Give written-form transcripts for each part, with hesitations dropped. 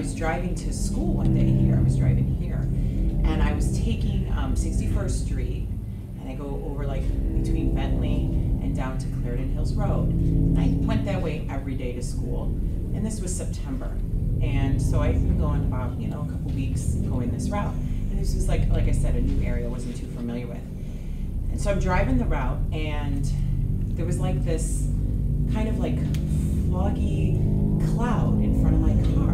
was driving to school one day here. I was driving here, and I was taking 61st Street, and I go over like between Bentley and down to Clarendon Hills Road. And I went that way every day to school, and this was September. And so I've been going about, a couple weeks going this route. And this was like I said, a new area I wasn't too familiar with. And so I'm driving the route, and there was like this kind of like foggy cloud in front of my car.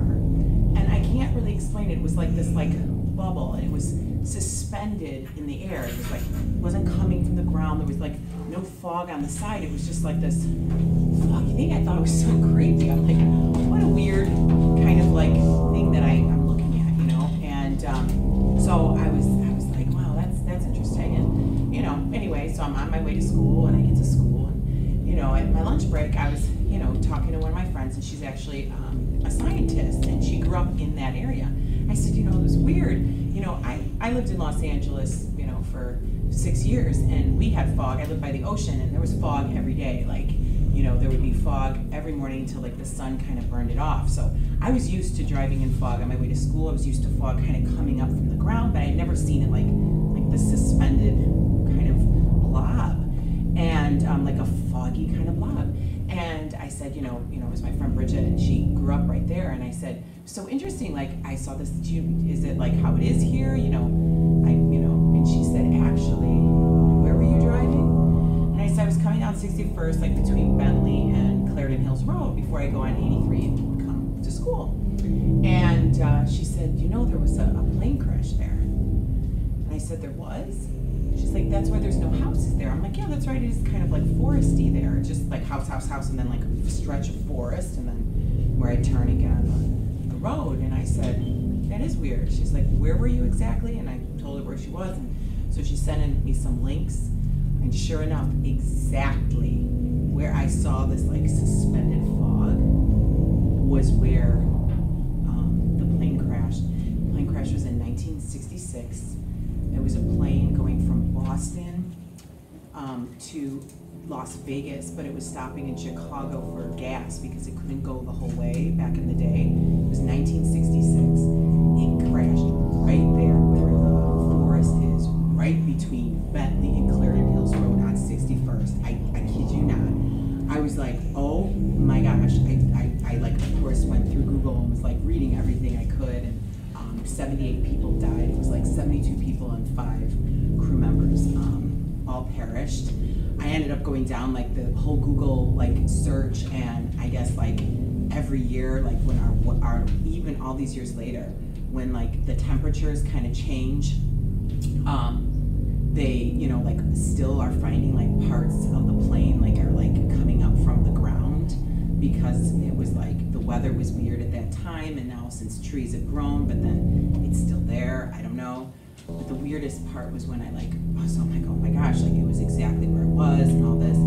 And I can't really explain it. It was like this like bubble, and it was suspended in the air. It was like, it wasn't coming from the ground. There was like no fog on the side. It was just like this foggy thing. I thought it was so creepy. I'm like, what a weird kind of like thing that I'm looking at, And so I was like, wow, that's interesting. And anyway, so I'm on my way to school, and I get to school, and at my lunch break, I was talking to one of my friends, and she's actually a scientist, and she grew up in that area. I said, it was weird. I lived in Los Angeles, for 6 years, and we had fog. I lived by the ocean, and there was fog every day. Like, there would be fog every morning until like the sun kind of burned it off. So I was used to driving in fog on my way to school. I was used to fog kind of coming up from the ground, but I'd never seen it like the suspended kind of blob, and like a foggy kind of blob. And I said, it was my friend Bridget, and she grew up right there. And I said, so interesting. Like, I saw this. Is it like how it is here? And she said, actually, where were you driving? And I said, I was coming down 61st, like between Bentley and Clarendon Hills Road, before I go on 83 and come to school. And she said, there was a plane crash there. And I said, there was? She's like, that's why there's no houses there. I'm like, yeah, that's right. It is kind of like foresty there. Just like house, and then like a stretch of forest, and then where I turn and get on the road. And I said, that is weird. She's like, where were you exactly? And I told her where she was. And so she sent me some links. And sure enough, exactly where I saw this like suspended fog was where the plane crashed. The plane crash was in 1966. It was a plane going from Boston to Las Vegas, but it was stopping in Chicago for gas because it couldn't go the whole way back in the day. It was 1966. It crashed right there where the forest is, right between Bentley and Clarendon Hills Road on 61st. I kid you not. I was like, oh my gosh. I like, of course, went through Google and was like reading everything I could. And 78 people died. It was like 72 people and 5 crew members all perished. I ended up going down like the whole Google like search, and I guess like every year, like when our even all these years later, when like the temperatures kind of change, they like still are finding like parts of the plane like are like coming up from the ground, because it was like the weather was weird at that time, and now since trees have grown, but then it's still there. I don't know. But the weirdest part was when I like, so I'm like, oh my gosh, like it was exactly where it was and all this.